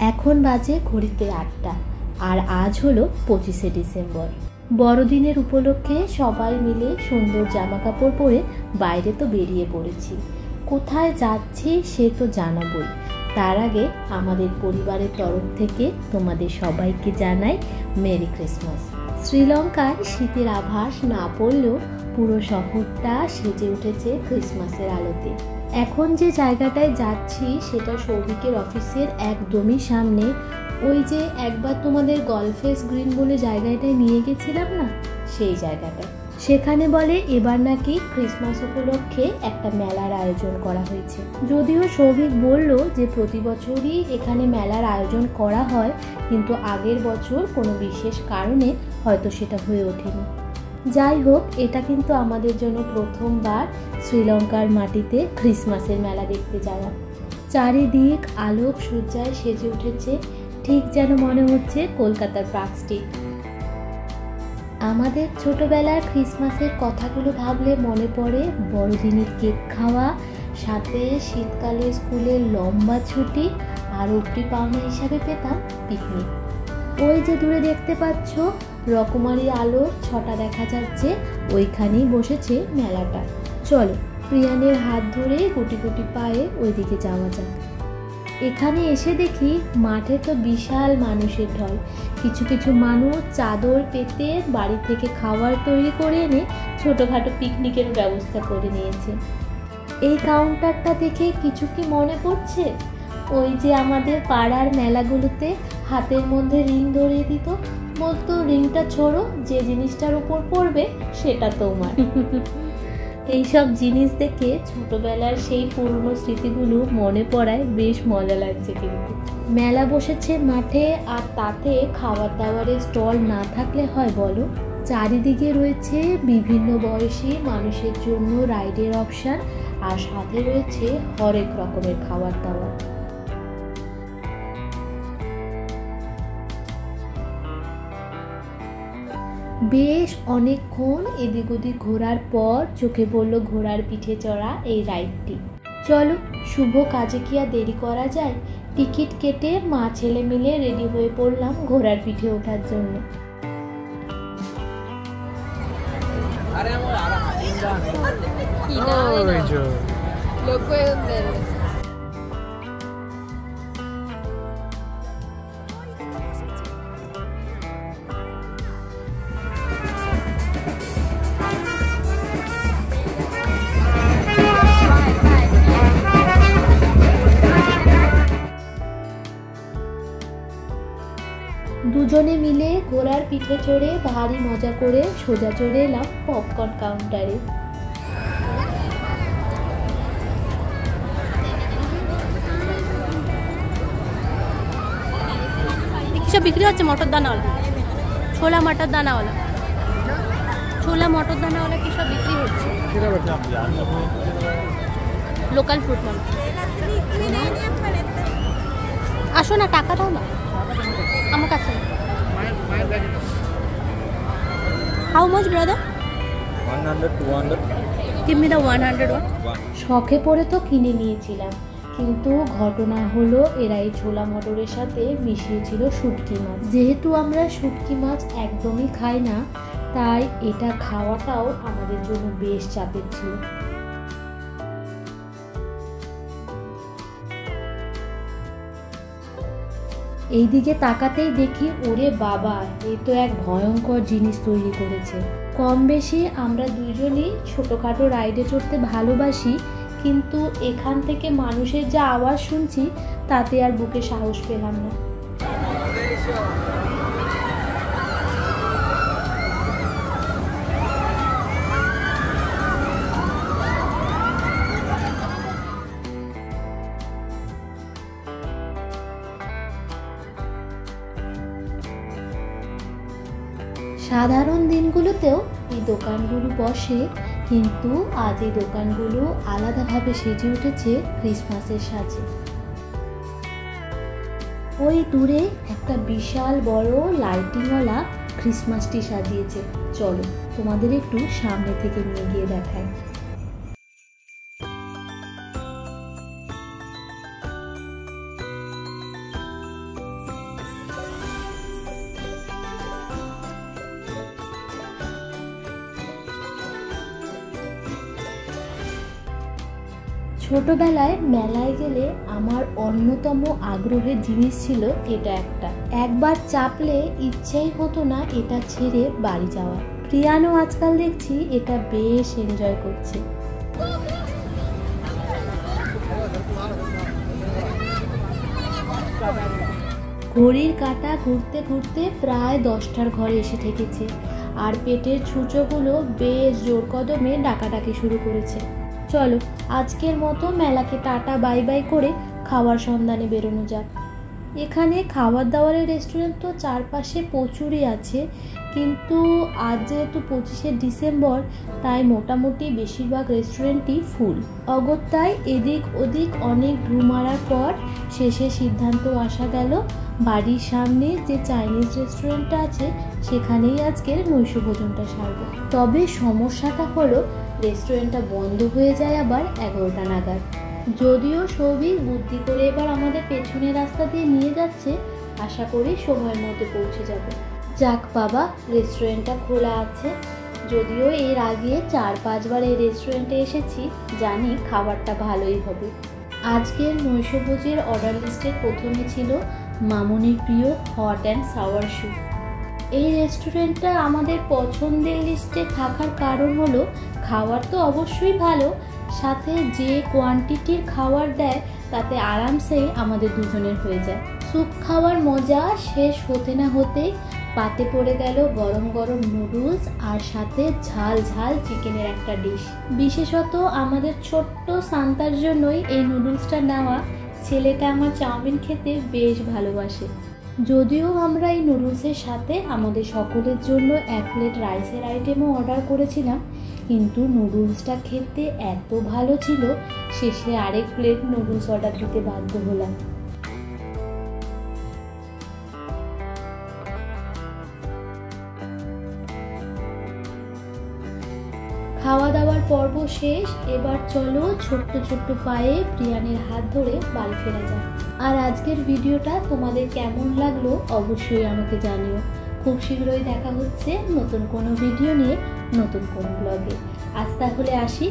এখন বাজে ঘড়িতে 8টা, আর আজ হলো 25শে ডিসেম্বর। বড়দিনের উপলক্ষে সবাই মিলে সুন্দর জামা কাপড় পরে বাইরে তো বেরিয়ে পড়েছি। কোথায় যাচ্ছি সে তো জানাবই, তার আগে আমাদের পরিবারের তরফ থেকে তোমাদের সবাইকে জানাই মেরি ক্রিসমাস। শ্রীলঙ্কায় শীতের আভাস না পড়লেও পুরো শহরটা সেজে উঠেছে ক্রিসমাসের আলোতে। এখন যে জায়গাটায় যাচ্ছি সেটা সৌভিকের অফিসের একদমই সামনে। ওই যে একবার তোমাদের গলফেস গ্রিন বলে জায়গাটায় নিয়ে গেছিলাম না, সেই জায়গাটায়। সেখানে বলে এবার নাকি ক্রিসমাস উপলক্ষে একটা মেলার আয়োজন করা হয়েছে। যদিও সৌভিক বলল যে প্রতি বছরই এখানে মেলার আয়োজন করা হয়, কিন্তু আগের বছর কোনো বিশেষ কারণে হয়তো সেটা হয়ে ওঠেনি। যাই হোক, এটা কিন্তু আমাদের জন্য প্রথমবার শ্রীলঙ্কার মাটিতে ক্রিসমাসের মেলা দেখতে যাওয়া। চারিদিক আলোক সজ্জায় সেজে উঠেছে, ঠিক যেন মনে হচ্ছে কলকাতার পার্ক স্ট্রিট। আমাদের ছোটবেলার ক্রিসমাসের কথাগুলো ভাবলে মনে পড়ে বড়দিনের কেক খাওয়া, সাথে শীতকালে স্কুলের লম্বা ছুটি, আর অবধি পাওনা হিসাবে পেতাম পিকনিক। ওই যে দূরে দেখতে পাচ্ছ রকমারি আলো ছটা দেখা যাচ্ছে, ওইখানেই বসেছে মেলাটা। চলো প্রিয়ানের হাত ধরে গুটি গুটি পায়ে ওইদিকে যাওয়া যাক। এখানে এসে দেখি মাঠে তো বিশাল মানুষের ঢল। কিছু কিছু মানুষ চাদর পেতে বাড়ি থেকে খাবার তৈরি করে এনে ছোটোখাটো পিকনিকের ব্যবস্থা করে নিয়েছে। এই কাউন্টারটা দেখে কিছু কি মনে পড়ছে? ওই যে আমাদের পাড়ার মেলাগুলোতে হাতের মধ্যে রিং ধরিয়ে দিত, বলতো রিংটা ছোড়ো, যে জিনিসটার উপর পড়বে সেটা তোমার। এইসব জিনিস দেখে ছোটবেলার সেই পুরনো স্মৃতিগুলো মনে পড়ায় বেশ মজা লাগছে। কিন্তু মেলা বসেছে মাঠে, আর তাতে খাবার দাবারের স্টল না থাকলে হয় বলো? চারিদিকে রয়েছে বিভিন্ন বয়সী মানুষের জন্য রাইডের অপশান, আর সাথে রয়েছে হরেক রকমের খাবার দাবার। বেশ অনেকক্ষণ এদিক ওদিক ঘোরার পর চোখে পড়ল ঘোড়ার পিঠে চড়া এই রাইডটি। চলো শুভ কাজে কি আর দেরি করা যায়? টিকিট কেটে মা ছেলে মিলে রেডি হয়ে পড়লাম ঘোড়ার পিঠে ওঠার জন্য। দুজনে মিলে ঘোড়ার পিঠে চড়ে ভারী মজা করে সোজা চড়ে এলাম পপকর্ন কাউন্টারে। কিসব বিক্রি হচ্ছে? মটর দানাওয়ালা, ছোলা মটর দানাওয়ালা, ছোলা মটর দানাওয়ালা কিসব বিক্রি হচ্ছে? লোকাল ফুড মানে। আসো না, টাকা দাও না আমার কাছে। How much brother? 100, 200. Give me the 100 one. শখে পড়ে তো কিনে নিয়েছিলাম, কিন্তু ঘটনা হলো এরা এই ছোলা মটরের সাথে মিশিয়েছিল শুটকি মাছ। যেহেতু আমরা শুটকি মাছ একদমই খাই না, তাই এটা খাওয়াটাও আমাদের জন্য বেশ চাপের ছিল। এইদিকে তাকাতেই দেখি ওরে বাবা, এ তো এক ভয়ঙ্কর জিনিস তৈরি করেছে। কম বেশি আমরা দুজনই ছোটোখাটো রাইডে চড়তে ভালোবাসি, কিন্তু এখান থেকে মানুষের যা আওয়াজ শুনছি তাতে আর বুকে সাহস পেলাম না। সাধারণ দিনগুলোতেও এই দোকানগুলো বসে, কিন্তু আজ এই দোকানগুলো আলাদাভাবে সেজে উঠেছে ক্রিসমাসের সাজে। ওই দূরে একটা বিশাল বড় লাইটিংওয়ালা ক্রিসমাস ট্রি সাজিয়েছে। চলো তোমাদের একটু সামনে থেকে নিয়ে গিয়ে দেখাই। ছোটবেলায় মেলায় গেলে আমার অন্যতম আগ্রহের জিনিস ছিল এটা একটা। একবার চাপলে ইচ্ছেই হতো না এটা ছেড়ে বাড়ি যাওয়া। প্রিয়ানও আজকাল দেখছি এটা বেশ এনজয় করছে। ঘড়ির কাঁটা ঘুরতে ঘুরতে প্রায় 10টার ঘরে এসে ঠেকেছে, আর পেটের ছুঁচোগুলো বেশ জোর কদমে ডাকাডাকি শুরু করেছে। চলো আজকের মতো মেলাকে টাটা বাই বাই করে খাওয়ার সন্ধানে বেরোনো যাক। এখানে খাবার দাবারের রেস্টুরেন্ট তো চারপাশে প্রচুরই আছে, কিন্তু আজ যেহেতু 25শে ডিসেম্বর, তাই মোটামুটি বেশিরভাগ রেস্টুরেন্টই ফুল। অগত্যায় এদিক ওদিক অনেক ঢু মারার পর শেষে সিদ্ধান্ত আসা গেল বাড়ির সামনে যে চাইনিজ রেস্টুরেন্টটা আছে সেখানেই আজকের নৈশভোজনটা সারবো। তবে সমস্যাটা হলো রেস্টুরেন্টটা বন্ধ হয়ে যায় আবার 11টা নাগাদ। যদিও সৌভিক বুদ্ধি করে এবার আমাদের পেছনের রাস্তা দিয়ে নিয়ে যাচ্ছে, আশা করি সময়ের মধ্যে পৌঁছে যাব। যাক বাবা, রেস্টুরেন্টটা খোলা আছে। যদিও এর আগে 4-5 বার এই রেস্টুরেন্টে এসেছি, জানি খাবারটা ভালোই হবে। আজকের নৈশভোজের অর্ডার লিস্টের প্রথমে ছিল মামনির প্রিয় হট অ্যান্ড সাওয়ার স্যুপ। এই রেস্টুরেন্টটা আমাদের পছন্দের লিস্টে থাকার কারণ হলো খাবার তো অবশ্যই ভালো, সাথে যে কোয়ান্টিটির খাবার দেয় তাতে আরামসেই আমাদের দুজনের হয়ে যায়। স্যুপ খাওয়ার মজা শেষ হতে না হতেই পাতে পড়ে গেল গরম গরম নুডলস আর সাথে ঝাল ঝাল চিকেনের একটা ডিশ। বিশেষত আমাদের ছোট্ট সান্তার জন্যই এই নুডলসটা নেওয়া। ছেলেটা আমার চাউমিন খেতে বেশ ভালোবাসে। যদিও আমরা এই নুডলসের সাথে আমাদের সকলের জন্য 1 প্লেট রাইসের আইটেমও অর্ডার করেছিলাম, কিন্তু নুডলসটা খেতে এত ভালো ছিল শেষে আরেক প্লেট নুডলস অর্ডার দিতে বাধ্য হলাম। খাওয়া দাওয়ার পর্ব শেষ, এবার চলো ছোট্ট ছোট্ট পায়ে প্রিয়ানের হাত ধরে বাড়ি ফেরা যায়। আর আজকের ভিডিওটা তোমাদের কেমন লাগলো অবশ্যই আমাকে জানিও। খুব শীঘ্রই দেখা হচ্ছে নতুন কোনো ভিডিও নিয়ে, নতুন কোনো ব্লগে। আজ তাহলে আসি।